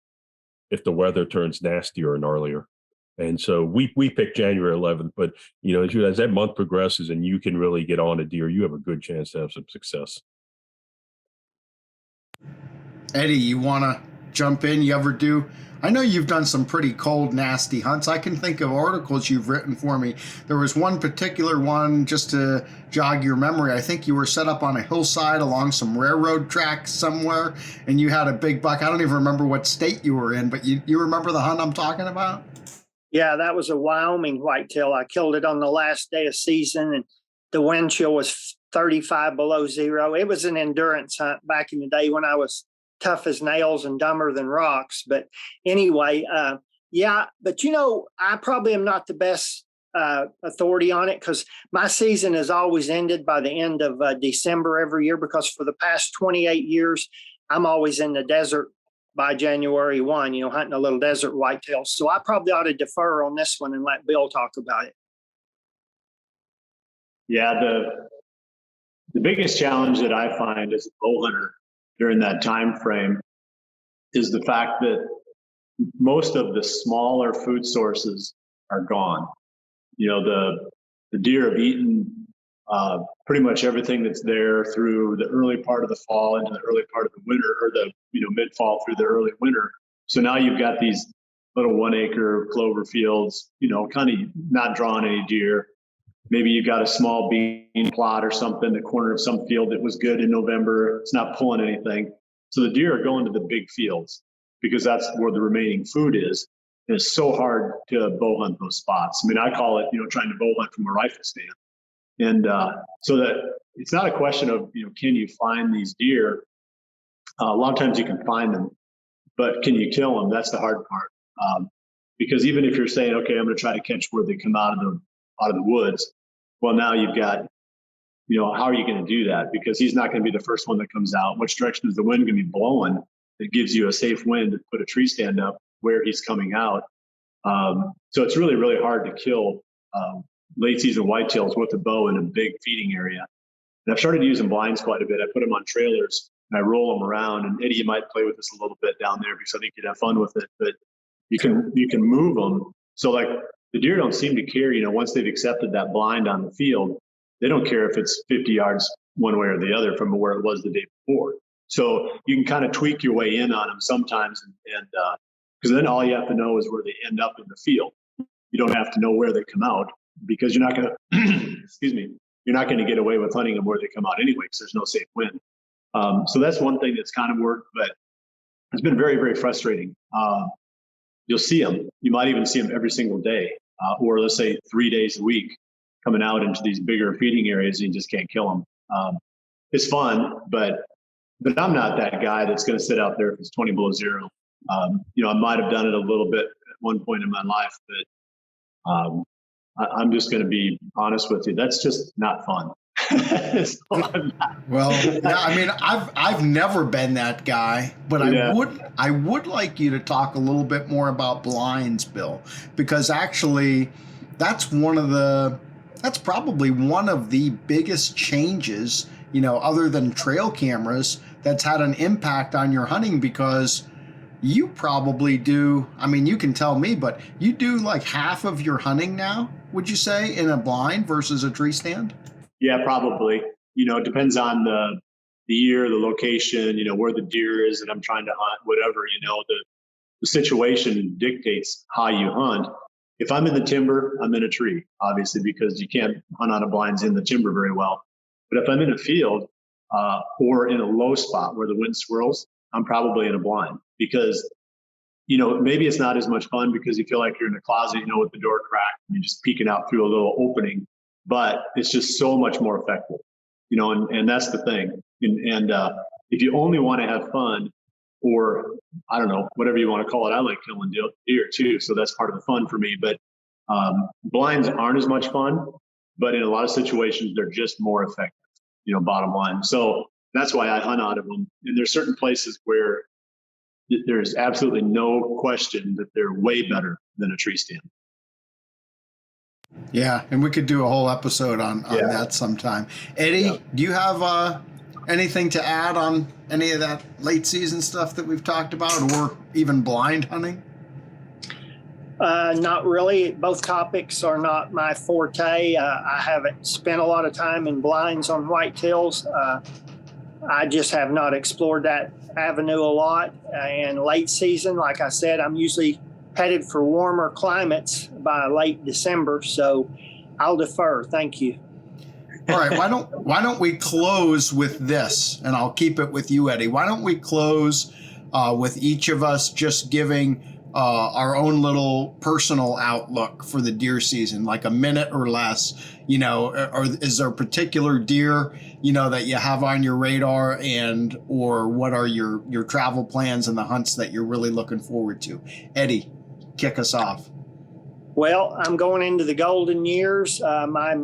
if the weather turns nastier and gnarlier. And so we picked January 11th, but as that month progresses and you can really get on a deer, you have a good chance to have some success. Eddie, you want to jump in? You ever do? I know you've done some pretty cold, nasty hunts. I can think of articles you've written for me. There was one particular one, just to jog your memory. I think you were set up on a hillside along some railroad tracks somewhere, and you had a big buck. I don't even remember what state you were in, but you remember the hunt I'm talking about? Yeah, that was a Wyoming whitetail. I killed it on the last day of season, and the wind chill was 35 below zero. It was an endurance hunt back in the day when I was tough as nails and dumber than rocks. But anyway, but I probably am not the best authority on it, because my season has always ended by the end of December every year, because for the past 28 years, I'm always in the desert by January 1, hunting a little desert whitetail. So I probably ought to defer on this one and let Bill talk about it. Yeah, the biggest challenge that I find as a bow hunter during that time frame is the fact that most of the smaller food sources are gone. The deer have eaten pretty much everything that's there through the early part of the fall into the early part of the winter, or the mid-fall through the early winter. So now you've got these little 1 acre clover fields, kind of not drawing any deer. Maybe you got a small bean plot or something, the corner of some field that was good in November. It's not pulling anything. So the deer are going to the big fields because that's where the remaining food is. And it's so hard to bow hunt those spots. I mean, I call it, trying to bow hunt from a rifle stand. And so that it's not a question of, can you find these deer? A lot of times you can find them, but can you kill them? That's the hard part. Because even if you're saying, okay, I'm going to try to catch where they come out of the woods, well, now you've got, how are you going to do that? Because he's not going to be the first one that comes out. Which direction is the wind going to be blowing? It gives you a safe wind to put a tree stand up where he's coming out. So it's really, really hard to kill late season whitetails with a bow in a big feeding area. And I've started using blinds quite a bit. I put them on trailers and I roll them around. And Eddie, you might play with this a little bit down there because I think you'd have fun with it. But you can move them. So like the deer don't seem to care, once they've accepted that blind on the field, they don't care if it's 50 yards one way or the other from where it was the day before. So you can kind of tweak your way in on them sometimes, and because then all you have to know is where they end up in the field. You don't have to know where they come out, because you're not going to, excuse me, you're not going to get away with hunting them where they come out anyway, because there's no safe wind. So that's one thing that's kind of worked, but it's been very, very frustrating. You'll see them. You might even see them every single day, or let's say 3 days a week, coming out into these bigger feeding areas, and you just can't kill them. It's fun, but I'm not that guy that's going to sit out there if it's 20 below zero. I might have done it a little bit at one point in my life, but I'm just going to be honest with you. That's just not fun. Well, yeah, I mean, I've never been that guy, but I would like you to talk a little bit more about blinds, Bill, because actually that's probably one of the biggest changes, other than trail cameras, that's had an impact on your hunting, because you probably do, I mean, you can tell me, but you do like half of your hunting now, would you say, in a blind versus a tree stand? Yeah, probably. It depends on the year, the location, where the deer is that I'm trying to hunt, whatever, the situation dictates how you hunt. If I'm in the timber, I'm in a tree, obviously, because you can't hunt out of blinds in the timber very well. But if I'm in a field or in a low spot where the wind swirls, I'm probably in a blind, because, maybe it's not as much fun because you feel like you're in a closet, with the door cracked and you're just peeking out through a little opening, but it's just so much more effective, and that's the thing. And if you only want to have fun, or I don't know, whatever you want to call it, I like killing deer too. So that's part of the fun for me, but blinds aren't as much fun, but in a lot of situations, they're just more effective, bottom line. So that's why I hunt out of them. And there's certain places where there's absolutely no question that they're way better than a tree stand. Yeah, and we could do a whole episode on that sometime. Eddie, do you have anything to add on any of that late season stuff that we've talked about, or even blind hunting? Not really. Both topics are not my forte. I haven't spent a lot of time in blinds on whitetails. I just have not explored that avenue a lot. And late season, like I said, I'm usually headed for warmer climates by late December, so I'll defer. Thank you. All right, why don't we close with this, and I'll keep it with you, Eddie. Why don't we close with each of us just giving our own little personal outlook for the deer season, like a minute or less, or is there a particular deer, that you have on your radar, or what are your travel plans and the hunts that you're really looking forward to? Eddie, kick us off. Well, I'm going into the golden years. My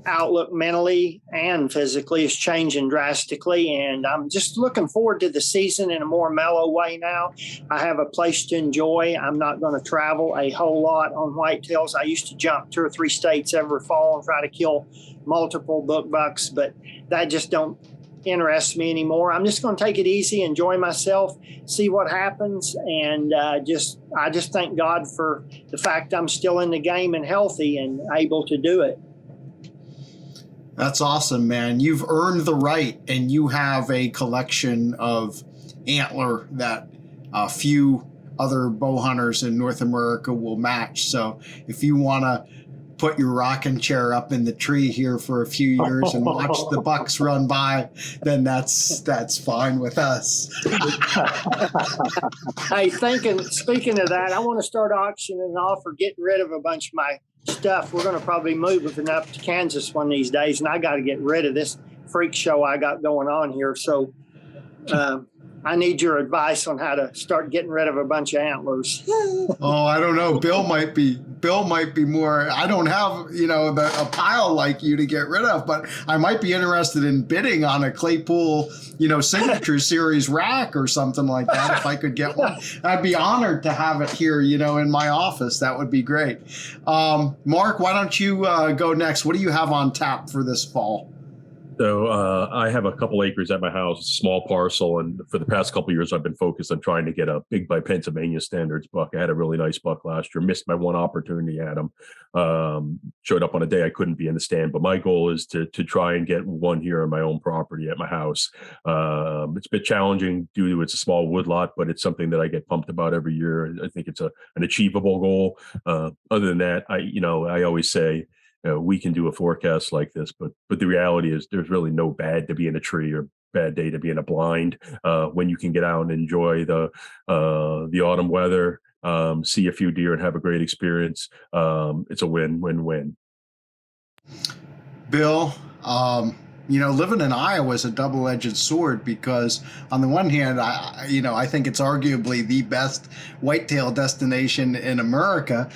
outlook mentally and physically is changing drastically, and I'm just looking forward to the season in a more mellow way now. I have a place to enjoy. I'm not going to travel a whole lot on whitetails. I used to jump 2 or 3 states every fall and try to kill multiple buck bucks, but that just don't interest me anymore. I'm just going to take it easy, enjoy myself, see what happens, and I just thank God for the fact I'm still in the game and healthy and able to do it. That's awesome, man. You've earned the right, and you have a collection of antler that few other bow hunters in North America will match. So if you want to put your rocking chair up in the tree here for a few years and watch the bucks run by, then that's fine with us. Hey, speaking of that, I want to start auctioning off or getting rid of a bunch of my stuff. We're going to probably move up to Kansas one of these days, and I got to get rid of this freak show I got going on here. So I need your advice on how to start getting rid of a bunch of antlers. Oh, I don't know. Bill might be more. I don't have a pile like you to get rid of, but I might be interested in bidding on a Claypool signature series rack or something like that. If I could get one, I'd be honored to have it here in my office. That would be great. Mark, why don't you go next? What do you have on tap for this fall? So I have a couple acres at my house, a small parcel, and for the past couple of years, I've been focused on trying to get a big by Pennsylvania standards buck. I had a really nice buck last year, missed my one opportunity at him. Showed up on a day I couldn't be in the stand, but my goal is to try and get one here on my own property at my house. It's a bit challenging due to it's a small woodlot, but it's something that I get pumped about every year. I think it's an achievable goal. Other than that, I always say, we can do a forecast like this, but the reality is there's really no bad to be in a tree or bad day to be in a blind when you can get out and enjoy the autumn weather, see a few deer and have a great experience. It's a win-win-win. Bill, living in Iowa is a double-edged sword because on the one hand, I think it's arguably the best whitetail destination in America.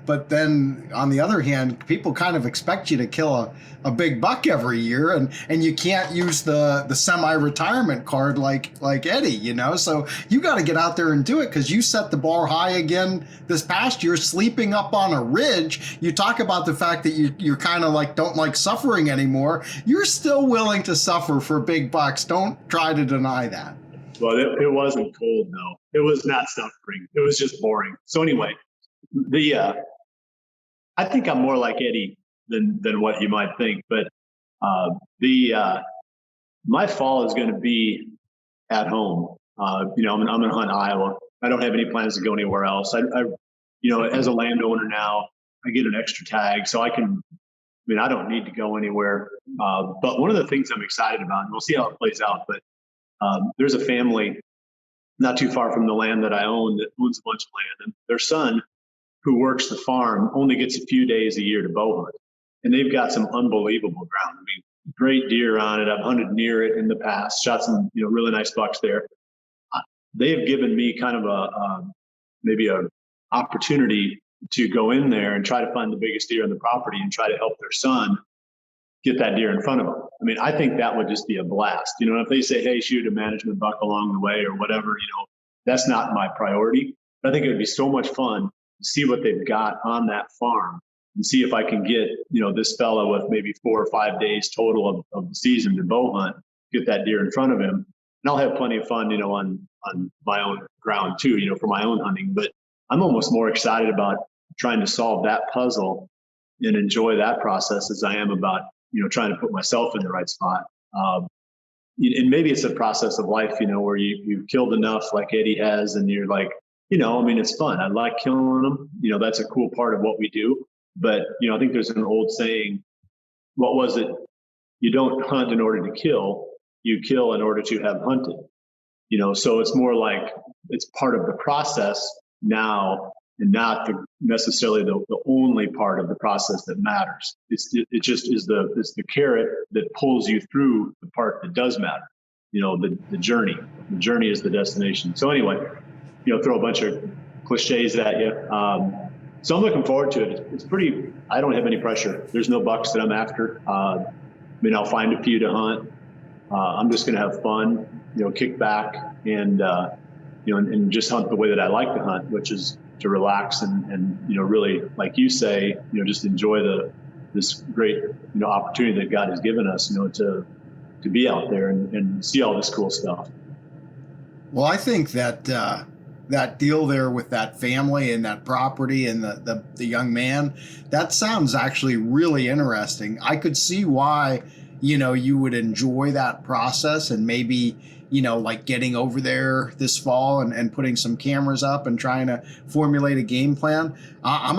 But then on the other hand, people kind of expect you to kill a big buck every year, and you can't use the semi-retirement card like Eddie, so you got to get out there and do it because you set the bar high again this past year, sleeping up on a ridge. You talk about the fact that you're kind of like don't like suffering anymore. You're still willing to suffer for big bucks. Don't try to deny that. Well, it wasn't cold, though. It was not suffering. It was just boring. So anyway, I think I'm more like Eddie than what you might think, but my fall is going to be at home. I'm going to hunt Iowa. I don't have any plans to go anywhere else. As a landowner now, I get an extra tag, so I don't need to go anywhere. But one of the things I'm excited about, and we'll see how it plays out, but there's a family not too far from the land that I own that owns a bunch of land, and their son, who works the farm, only gets a few days a year to bow hunt. And they've got some unbelievable ground. Great deer on it. I've hunted near it in the past, shot some, really nice bucks there. They have given me kind of maybe a opportunity to go in there and try to find the biggest deer on the property and try to help their son get that deer in front of them. I think that would just be a blast. If they say, hey, shoot a management buck along the way or whatever, that's not my priority. But I think it would be so much fun to see what they've got on that farm and see if I can get, this fella with maybe 4 or 5 days total of the season to bow hunt, get that deer in front of him. And I'll have plenty of fun, on my own ground too, for my own hunting. But I'm almost more excited about trying to solve that puzzle and enjoy that process as I am about, trying to put myself in the right spot. And maybe it's a process of life, where you've killed enough like Eddie has, and you're like, it's fun. I like killing them. That's a cool part of what we do. But, I think there's an old saying, what was it? You don't hunt in order to kill, you kill in order to have hunted. So it's more like it's part of the process now and not necessarily the only part of the process that matters. It just is the carrot that pulls you through the part that does matter. The journey. The journey is the destination. So anyway, throw a bunch of cliches at you. So I'm looking forward to it. It's pretty, I don't have any pressure. There's no bucks that I'm after. I'll find a few to hunt. I'm just going to have fun, kick back and just hunt the way that I like to hunt, which is to relax and really, like you say, just enjoy this great, opportunity that God has given us, to be out there and see all this cool stuff. Well, I think that that deal there with that family and that property and the young man, that sounds actually really interesting. I could see why, you would enjoy that process and maybe, like getting over there this fall and putting some cameras up and trying to formulate a game plan. I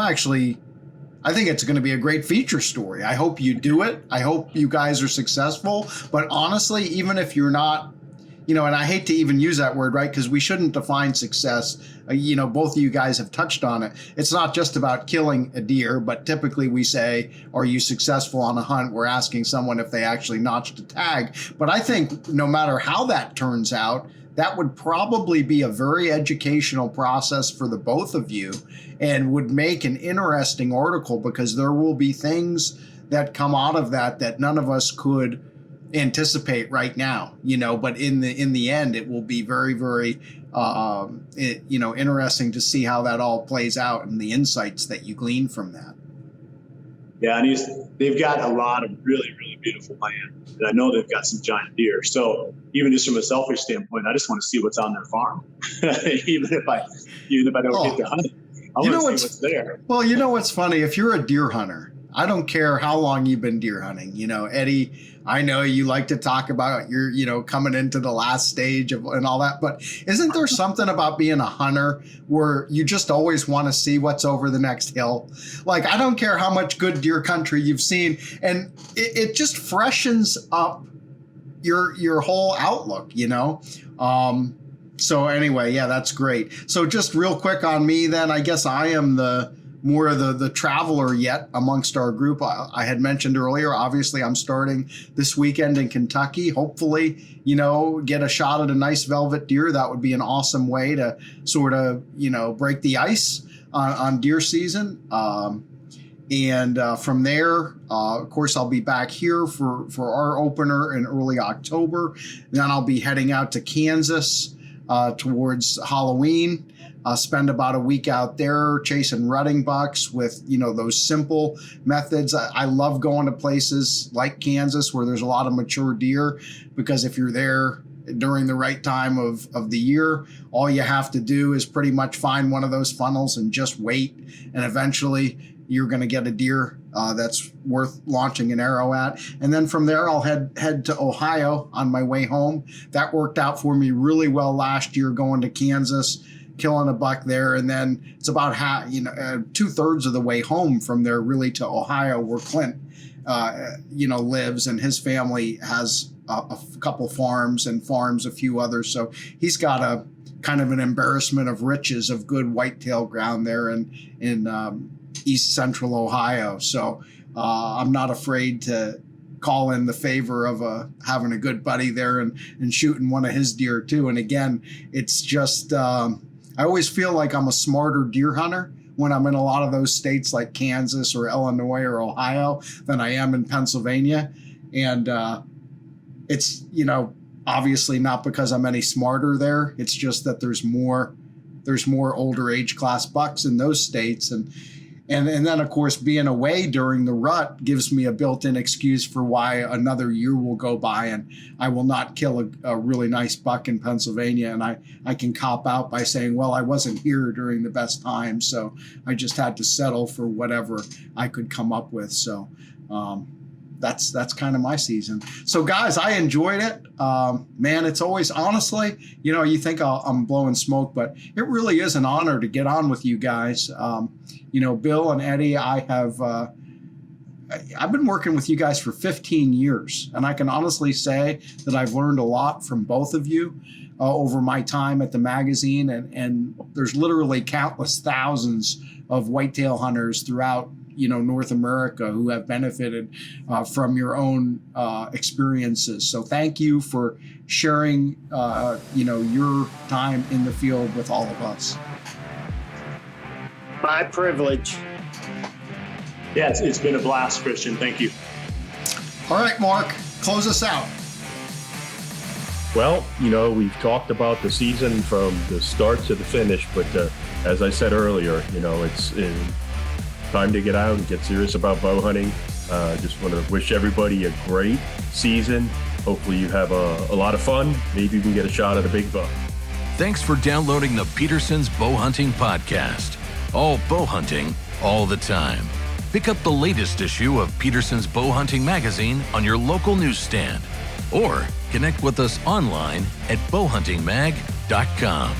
think it's going to be a great feature story. I hope you do it. I hope you guys are successful. But honestly, even if you're not, and I hate to even use that word, right? Because we shouldn't define success. Both of you guys have touched on it. It's not just about killing a deer, but typically we say, are you successful on a hunt? We're asking someone if they actually notched a tag. But I think no matter how that turns out, that would probably be a very educational process for the both of you and would make an interesting article because there will be things that come out of that none of us could anticipate right now, but in the end, it will be very, very, interesting to see how that all plays out and the insights that you glean from that. Yeah. And they've got a lot of really, really beautiful land, and I know they've got some giant deer. So even just from a selfish standpoint, I just want to see what's on their farm, even if I don't get to hunt it. I want to see what's there. Well, you know what's funny? If you're a deer hunter, I don't care how long you've been deer hunting. You know, Eddie, I know you like to talk about your, you know, coming into the last stage of and all that, but isn't there something about being a hunter where you just always want to see what's over the next hill? Like, I don't care how much good deer country you've seen, and it just freshens up your whole outlook, you know? So anyway, yeah, that's great. So just real quick on me then, I guess I am more of the traveler yet amongst our group. I had mentioned earlier, obviously I'm starting this weekend in Kentucky. Hopefully, you know, get a shot at a nice velvet deer. That would be an awesome way to sort of, you know, break the ice on deer season. And from there, of course, I'll be back here for our opener in early October. Then I'll be heading out to Kansas towards Halloween. Spend about a week out there chasing rutting bucks with, you know, those simple methods. I love going to places like Kansas where there's a lot of mature deer, because if you're there during the right time of the year, all you have to do is pretty much find one of those funnels and just wait. And eventually you're going to get a deer that's worth launching an arrow at. And then from there, I'll head to Ohio on my way home. That worked out for me really well last year, going to Kansas, killing a buck there. And then it's about 2/3 of the way home from there really to Ohio, where Clint, lives, and his family has a couple farms and farms a few others. So he's got a kind of an embarrassment of riches of good whitetail ground there in East Central Ohio. So I'm not afraid to call in the favor of having a good buddy there and shooting one of his deer too. And again, it's just, I always feel like I'm a smarter deer hunter when I'm in a lot of those states like Kansas or Illinois or Ohio than I am in Pennsylvania. And it's, you know, obviously not because I'm any smarter there. It's just that there's more older age class bucks in those states. And then, of course, being away during the rut gives me a built-in excuse for why another year will go by and I will not kill a really nice buck in Pennsylvania. And I can cop out by saying, well, I wasn't here during the best time, so I just had to settle for whatever I could come up with. So that's kind of my season. So, guys, I enjoyed it. Man, it's always, honestly, you know, you think I'm blowing smoke, but it really is an honor to get on with you guys. You know, Bill and Eddie, I've been working with you guys for 15 years, and I can honestly say that I've learned a lot from both of you over my time at the magazine, and there's literally countless thousands of whitetail hunters throughout, you know, North America who have benefited from your own experiences. So thank you for sharing, your time in the field with all of us. My privilege. Yeah, it's been a blast, Christian. Thank you. All right, Mark, close us out. Well, you know, we've talked about the season from the start to the finish, but as I said earlier, you know, it's time to get out and get serious about bow hunting. Just want to wish everybody a great season. Hopefully you have a lot of fun. Maybe you can get a shot at a big buck. Thanks for downloading the Petersen's Bowhunting Podcast. All bow hunting, all the time. Pick up the latest issue of Petersen's Bowhunting Magazine on your local newsstand, or connect with us online at bowhuntingmag.com.